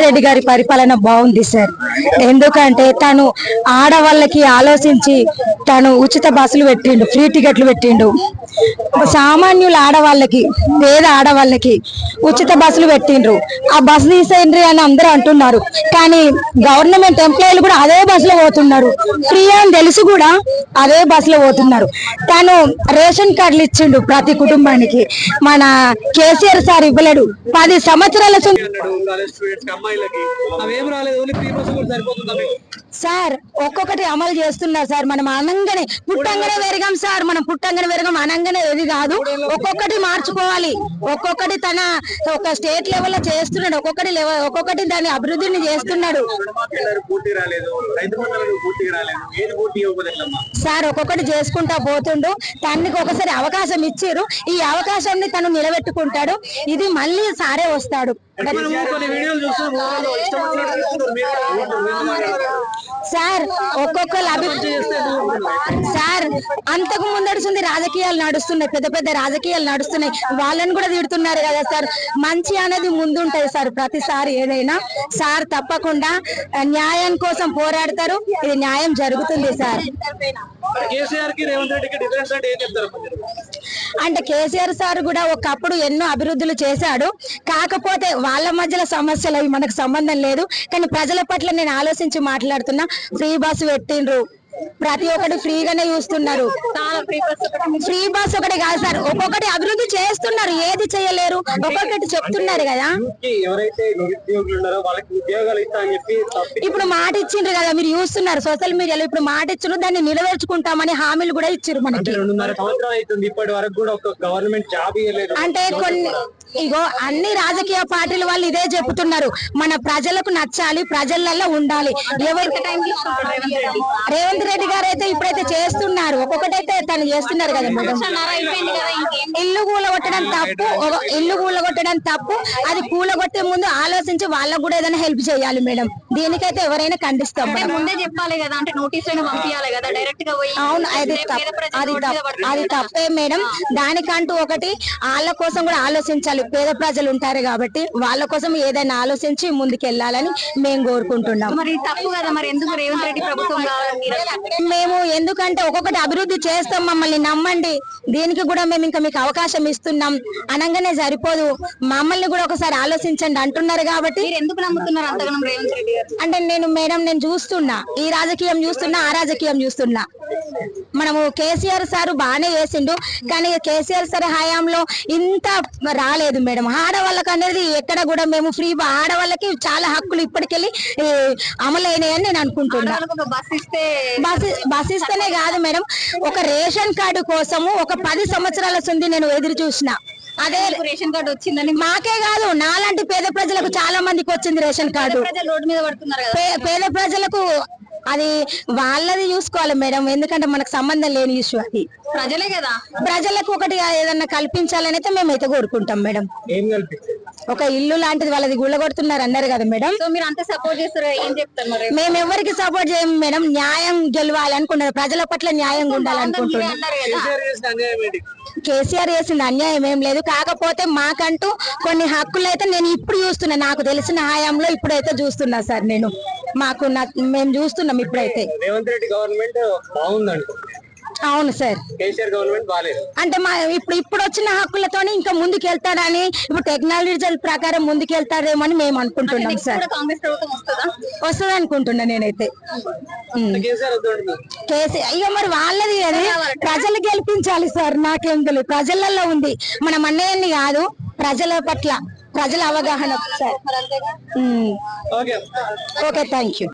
రెడ్డి గారి పరిపాలన బాగుంది సార్. ఎందుకంటే తను ఆడవాళ్ళకి ఆలోచించి తను ఉచిత బస్సులు పెట్టిండు, ఫ్రీ టికెట్లు పెట్టిండు. సామాన్యుల ఆడవాళ్ళకి, పేద ఆడవాళ్ళకి ఉచిత బస్సులు పెట్టిండ్రు. ఆ బస్సు తీసేయండి అని అందరూ అంటున్నారు, కానీ గవర్నమెంట్ ఎంప్లాయీలు కూడా అదే బస్సులో పోతున్నారు. ఫ్రీ అని తెలిసి కూడా అదే బస్సులో పోతున్నారు. తను రేషన్ కార్డులు ఇచ్చిండు ప్రతి కుటుంబానికి. మన కేసీఆర్ సార్ ఇవ్వలేడు. 10 సంవత్సరాల సార్ ఒక్కొక్కటి అమలు చేస్తున్నారు సార్. మనం అనంగానే పుట్టంగానే పెరగం సార్, మనం పుట్టంగానే పెరగం, అనంగానే ఏది కాదు. ఒక్కొక్కటి మార్చుకోవాలి. ఒక్కొక్కటి తన ఒక స్టేట్ లెవెల్ లో చేస్తున్నాడు, ఒక్కొక్కటి దాని అభివృద్ధిని చేస్తున్నాడు సార్. ఒక్కొక్కటి చేసుకుంటా పోతుండు. తనకి ఒకసారి అవకాశం ఇచ్చారు, ఈ అవకాశాన్ని తను నిలబెట్టుకుంటాడు. ఇది మళ్ళీ సారే వస్తాడు సార్. ఒక్కొక్కరు అభివృద్ధి సార్. అంతకు ముందడుస్తుంది రాజకీయాలు నడుస్తున్నాయి, పెద్ద పెద్ద రాజకీయాలు నడుస్తున్నాయి, వాళ్ళని కూడా తిడుతున్నారు కదా సార్. మంచి అనేది ముందుంటది సార్ ప్రతిసారి. ఏదైనా సార్ తప్పకుండా న్యాయం కోసం పోరాడతారు. ఇది న్యాయం జరుగుతుంది సార్. అంటే కేసీఆర్ సార్ కూడా ఒకప్పుడు ఎన్నో అభివృద్ధులు చేశాడు. కాకపోతే వాళ్ళ మధ్యలో సమస్యలు అవి మనకు సంబంధం లేదు. కానీ ప్రజల పట్ల నేను ఆలోచించి మాట్లాడుతున్నా. ఫ్రీ బస్సు పెట్టిండ్రు, ప్రతి ఒక్కటి ఫ్రీగానే చూస్తున్నారు. ఫ్రీ బస్ ఒకటి కాదు సార్, ఒక్కొక్కటి అభివృద్ధి చేస్తున్నారు. ఏది చేయలేరు, ఒక్కొక్కటి చెప్తున్నారు కదా. ఇప్పుడు మాట ఇచ్చిండ్రు కదా, మీరు చూస్తున్నారు సోషల్ మీడియాలో. ఇప్పుడు మాట ఇచ్చిండ్రు, దాన్ని నెరవేర్చుకుంటామని హామీలు కూడా ఇచ్చారు మనకి. అంటే కొన్ని ఇగో అన్ని రాజకీయ పార్టీల వాళ్ళు ఇదే చెప్తున్నారు, మన ప్రజలకు నచ్చాలి, ప్రజలలో ఉండాలి. ఎవరికి రేవంత్ రెడ్డి గారు అయితే ఇప్పుడైతే చేస్తున్నారు, ఒక్కొక్కటైతే తను చేస్తున్నారు కదా మేడం. ఇల్లు కూలగొట్టడం తప్పు, ఇల్లు కూలగొట్టడం తప్పు. అది కూలగొట్టే ముందు ఆలోచించి వాళ్ళకు కూడా ఏదైనా హెల్ప్ చేయాలి మేడం. దీనికైతే ఎవరైనా ఖండిస్తాం. ముందే చెప్పాలి కదా, అంటే నోటీస్ పంపించాలి కదా డైరెక్ట్ గా. అవును, అది తప్పే మేడం. దానికంటూ ఒకటి వాళ్ళ కోసం కూడా ఆలోచించాలి. పేద ప్రజలు ఉంటారు కాబట్టి వాళ్ళ కోసం ఏదైనా ఆలోచించి ముందుకెళ్లాలని మేము కోరుకుంటున్నాం. మరి తప్పు కదా, మరి ఎందుకు రేవంత్ రెడ్డి ప్రభుత్వం కావాలి? మేము ఎందుకంటే ఒక్కొక్కటి అభివృద్ధి చేస్తాం, మమ్మల్ని నమ్మండి. దీనికి కూడా మేము ఇంకా మీకు అవకాశం ఇస్తున్నాం అనగానే సరిపోదు, మమ్మల్ని కూడా ఒకసారి ఆలోచించండి అంటున్నారు. కాబట్టి ఎందుకు నమ్ముతున్నారు అంతగానం రేవంత్ రెడ్డి గారు? అంటే నేను చూస్తున్నా, ఈ రాజకీయం చూస్తున్నా, ఆ రాజకీయం చూస్తున్నా. మనము కేసీఆర్ సార్ బాగానే చేసిండు, కానీ కేసీఆర్ సార్ హయాంలో ఇంత రాలేదు మేడం. ఆడవాళ్ళకి అనేది ఎక్కడ కూడా మేము ఫ్రీ, ఆడవాళ్ళకి చాలా హక్కులు ఇప్పటికెళ్ళి అమలైనాయని నేను అనుకుంటున్నా. బస్ ఇస్తేనే కాదు మేడం, ఒక రేషన్ కార్డు కోసము ఒక 10 సంవత్సరాల నుండి నేను ఎదురు చూసిన. అదే రేషన్ కార్డు వచ్చిందని మాకే కాదు, నాలాంటి పేద ప్రజలకు చాలా మందికి వచ్చింది రేషన్ కార్డు. రోడ్డు మీద పడుతున్నారు కదా, పేద ప్రజలకు అది వాళ్ళది చూసుకోవాలి మేడం. ఎందుకంటే మనకు సంబంధం లేని ఇష్యూ అది. ప్రజలే కదా, ప్రజలకు ఒకటి ఏదన్నా కల్పించాలని అయితే మేమైతే కోరుకుంటాం మేడం. ఒక ఇల్లు లాంటిది వాళ్ళది గుళ్ళగొడుతున్నారు అన్నారు కదా మేడం. సో మీరు అంతా సపోర్ట్ చేస్తారు, ఏం చెప్తారు మరి? మేము ఎవరికి సపోర్ట్ చేయం మేడం. న్యాయం గెలవాలనుకుంటున్నారు, ప్రజల పట్ల న్యాయంగా ఉండాలనుకుంటున్నాం. కేసీఆర్ చేసిన అన్యాయం ఏం లేదు, కాకపోతే మాకంటూ కొన్ని హక్కులు అయితే నేను ఇప్పుడు చూస్తున్నా. నాకు తెలిసిన హయాంలో ఇప్పుడైతే చూస్తున్నా సార్. మేము చూస్తున్నాం ఇప్పుడైతే. రేవంత్ రెడ్డి గవర్నమెంట్ బాగుందండి. అవును సార్, కేసీఆర్ గవర్నమెంట్ బాలేదు. అంటే ఇప్పుడు వచ్చిన హక్కులతోని ఇంకా ముందుకు వెళ్తాడని, ఇప్పుడు టెక్నాలజీ ప్రకారం ముందుకు వెళ్తాడేమో అని మేము అనుకుంటున్నాం సార్. కాంగ్రెస్ ప్రభుత్వం వస్తుంది అనుకుంటున్నా నేనైతే. అయ్యో మరి వాళ్ళది అది ప్రజలు గెలిపించాలి సార్. నాకేం తెలియదు, ప్రజలలో ఉంది. మనం అన్నయ్యని కాదు, ప్రజల పట్ల ప్రజల అవగాహన సార్. Okay, thank you.